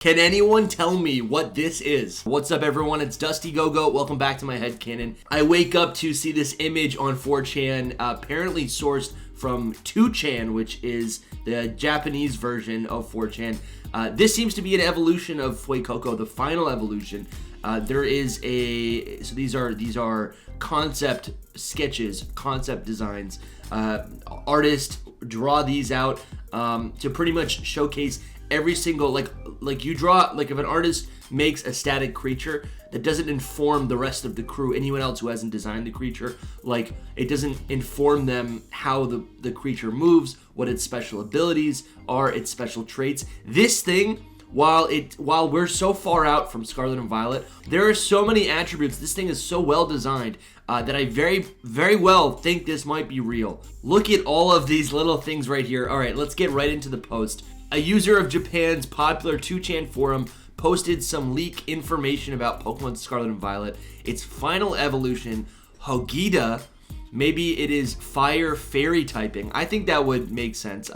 Can anyone tell me what this is? What's up, everyone? It's Dusty Gogoat. Welcome back to my headcanon. I wake up to see this image on 4chan, apparently sourced from 2chan, which is the Japanese version of 4chan. This seems to be an evolution of Fuecoco, the final evolution. So these are concept sketches, concept designs. Artists draw these out to pretty much showcase every single, like you draw, like if an artist makes a static creature that doesn't inform the rest of the crew, anyone else who hasn't designed the creature, like it doesn't inform them how the creature moves, what its special abilities are, its special traits. This thing, while we're so far out from Scarlet and Violet, there are so many attributes. This thing is so well designed that I very, very well think this might be real. Look at all of these little things right here. All right, let's get right into the post. A user of Japan's popular 2chan forum posted some leak information about Pokemon Scarlet and Violet, its final evolution, Hogida. Maybe it is fire fairy typing. I think that would make sense.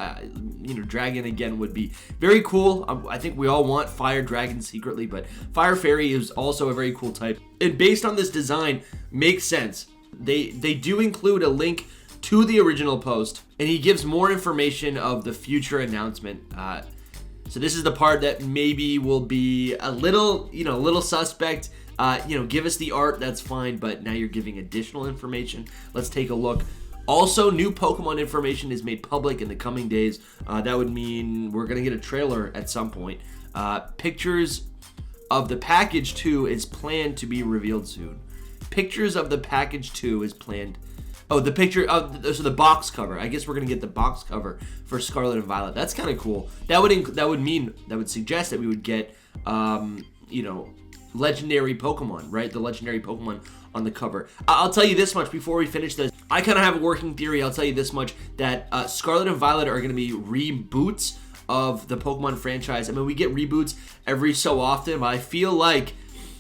Dragon again would be very cool. I think we all want fire dragon secretly, but fire fairy is also a very cool type. And based on this design, makes sense. They do include a link to the original post, and he gives more information of the future announcement. So this is the part that maybe will be a little suspect. Give us the art, that's fine, but now you're giving additional information. Let's take a look. Also, new Pokemon information is made public in the coming days. That would mean we're gonna get a trailer at some point. Pictures of the package 2 is planned to be revealed soon. Pictures of the package 2 is planned. Oh, the picture of the box cover. I guess we're gonna get the box cover for Scarlet and Violet. That's kind of cool. That would suggest that we would get legendary Pokemon, right? The legendary Pokemon on the cover. I'll tell you this much before we finish this. I kind of have a working theory. I'll tell you this much, that Scarlet and Violet are gonna be reboots of the Pokemon franchise. I mean, we get reboots every so often, but I feel like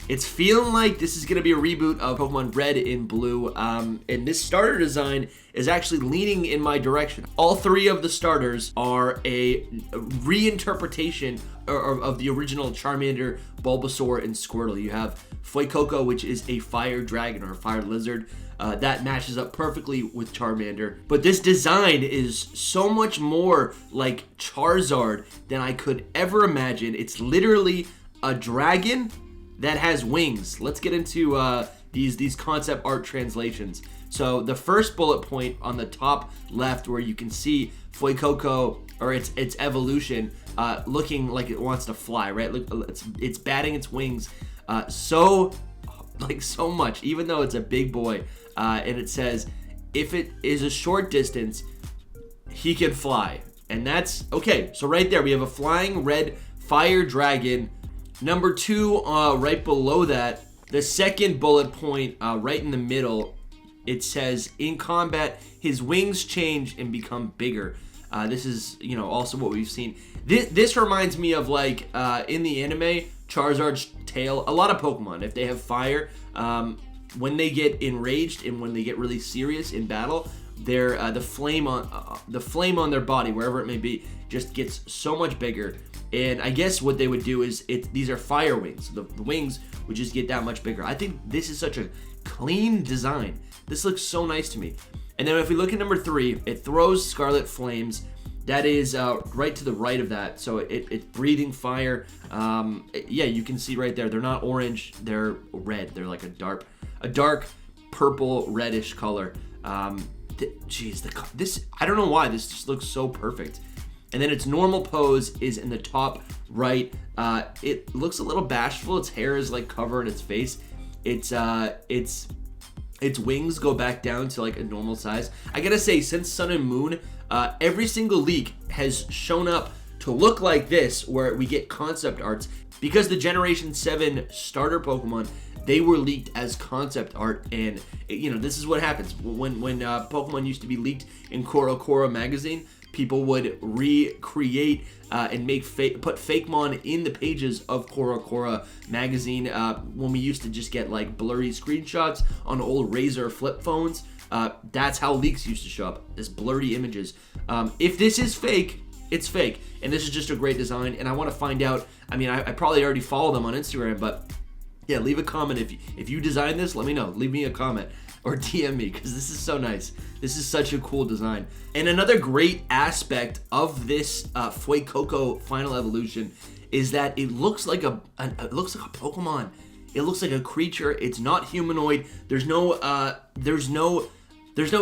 it's feeling like this is going to be a reboot of Pokemon Red and Blue, and this starter design is actually leaning in my direction. All three of the starters are a reinterpretation of the original Charmander, Bulbasaur, and Squirtle. You have Fuecoco, which is a fire dragon or a fire lizard. That matches up perfectly with Charmander. But this design is so much more like Charizard than I could ever imagine. It's literally a dragon that has wings. Let's get into these concept art translations. So the first bullet point on the top left, where you can see Fuecoco, or its evolution, looking like it wants to fly, right? Look, it's batting its wings so much, even though it's a big boy. And it says, if it is a short distance, he can fly. And that's okay. So right there, we have a flying red fire dragon. Number 2, right below that, the second bullet point, right in the middle, it says, in combat, his wings change and become bigger. This is, also what we've seen. This reminds me of, like, in the anime, Charizard's tail. A lot of Pokemon, if they have fire, when they get enraged and when they get really serious in battle, the flame on their body, wherever it may be, just gets so much bigger. And I guess what they would do is, these are fire wings. The wings would just get that much bigger. I think this is such a clean design. This looks so nice to me. And then if we look at number 3, it throws Scarlet Flames. That is right to the right of that. So it's breathing fire. Yeah, you can see right there. They're not orange. They're red. They're like a dark purple reddish color. This, I don't know why. This just looks so perfect. And then its normal pose is in the top right. It looks a little bashful. Its hair is like covering its face. Its wings go back down to like a normal size. I gotta say, since Sun and Moon, every single leak has shown up to look like this, where we get concept arts. Because the Generation 7 starter Pokemon, they were leaked as concept art, and this is what happens when Pokemon used to be leaked in CoroCoro magazine. People would recreate and put Fakemon in the pages of CoroCoro magazine. When we used to just get like blurry screenshots on old Razor flip phones, that's how leaks used to show up, as blurry images. If this is fake, It's fake, and this is just a great design, and I want to find out. I mean, I probably already follow them on Instagram, but yeah, leave a comment if you designed this. Let me know. Leave me a comment or DM me, because this is so nice. This is such a cool design. And another great aspect of this Fuecoco Final Evolution is that it looks like a Pokemon. It looks like a creature. It's not humanoid. There's no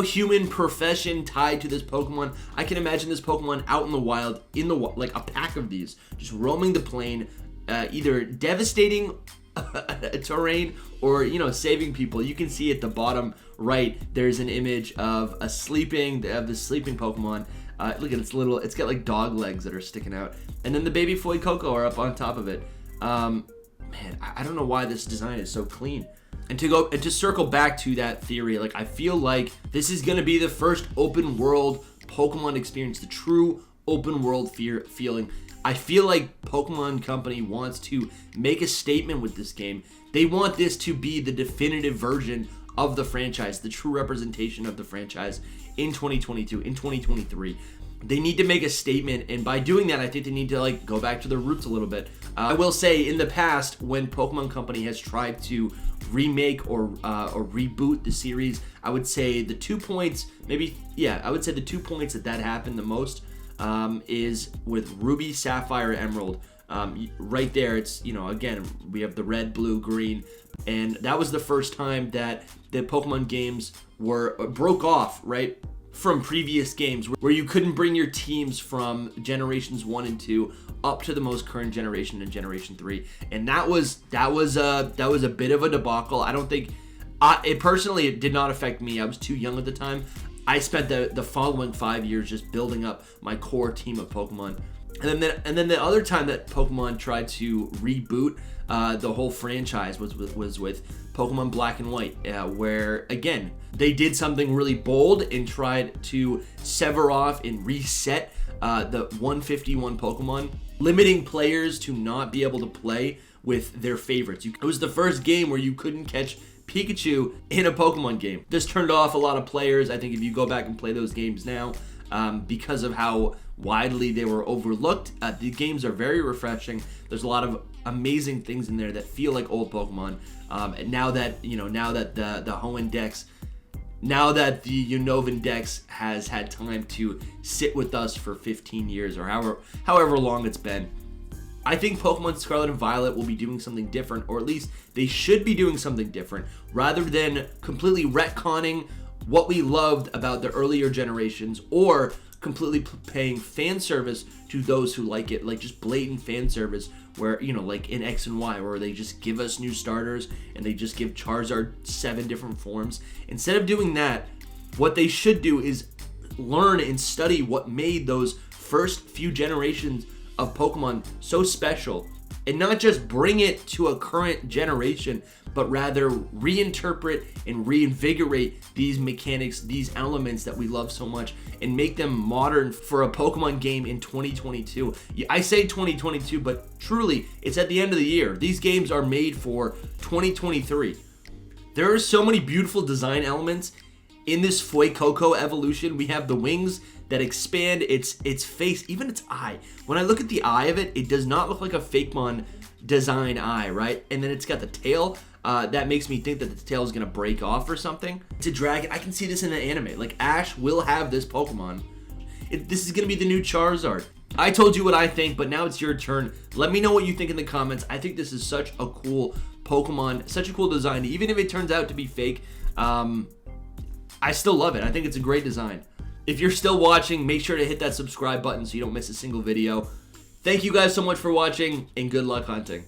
human profession tied to this Pokemon. I can imagine this Pokemon out in the wild, like a pack of these, just roaming the plane, either devastating terrain or, you know, saving people. You can see at the bottom right, there's an image of the sleeping Pokemon. Look at its little, it's got like dog legs that are sticking out. And then the baby Fuecoco are up on top of it. Man, I don't know why this design is so clean. And to circle back to that theory, like, I feel like this is gonna be the first open world Pokemon experience, the true open world feeling. I feel like Pokemon Company wants to make a statement with this game. They want this to be the definitive version of the franchise, the true representation of the franchise in 2022, in 2023. They need to make a statement, and by doing that, I think they need to, like, go back to their roots a little bit. I will say, in the past, when Pokemon Company has tried to remake or reboot the series, I would say the 2 points, I would say the 2 points that happened the most is with Ruby, Sapphire, Emerald. Right there, it's, you know, again, we have the red, blue, green, and that was the first time that the Pokemon games broke off, right, from previous games, where you couldn't bring your teams from generations 1 and 2 up to the most current generation in Generation 3, and that was a bit of a debacle. I don't think it did not affect me. I was too young at the time. I spent the following 5 years just building up my core team of Pokemon. And then the other time that Pokemon tried to reboot the whole franchise was with Pokemon Black and White, where, again, they did something really bold and tried to sever off and reset the 151 Pokemon, limiting players to not be able to play with their favorites. It was the first game where you couldn't catch Pikachu in a Pokemon game. This turned off a lot of players. I think if you go back and play those games now, because of how widely they were overlooked, the games are very refreshing. There's a lot of amazing things in there that feel like old Pokemon. And now that the Hoenn Dex, now that the Unnovan Dex has had time to sit with us for 15 years or however long it's been, I think Pokemon Scarlet and Violet will be doing something different, or at least they should be doing something different, rather than completely retconning what we loved about the earlier generations, or completely paying fan service to those who like it, like just blatant fan service where, you know, like in X and Y, where they just give us new starters and they just give Charizard 7 different forms. Instead of doing that, what they should do is learn and study what made those first few generations of Pokemon so special, and not just bring it to a current generation, but rather reinterpret and reinvigorate these mechanics, these elements that we love so much, and make them modern for a Pokemon game in 2022. I say 2022, but truly, it's at the end of the year. These games are made for 2023. There are so many beautiful design elements in this Fuecoco evolution. We have the wings that expand its face, even its eye. When I look at the eye of it, it does not look like a Fakemon design eye, right? And then it's got the tail. That makes me think that the tail is gonna break off or something. It's a dragon. I can see this in an anime. Like, Ash will have this Pokemon. This is gonna be the new Charizard. I told you what I think, but now it's your turn. Let me know what you think in the comments. I think this is such a cool Pokemon, such a cool design. Even if it turns out to be fake, I still love it. I think it's a great design. If you're still watching, make sure to hit that subscribe button so you don't miss a single video. Thank you guys so much for watching, and good luck hunting.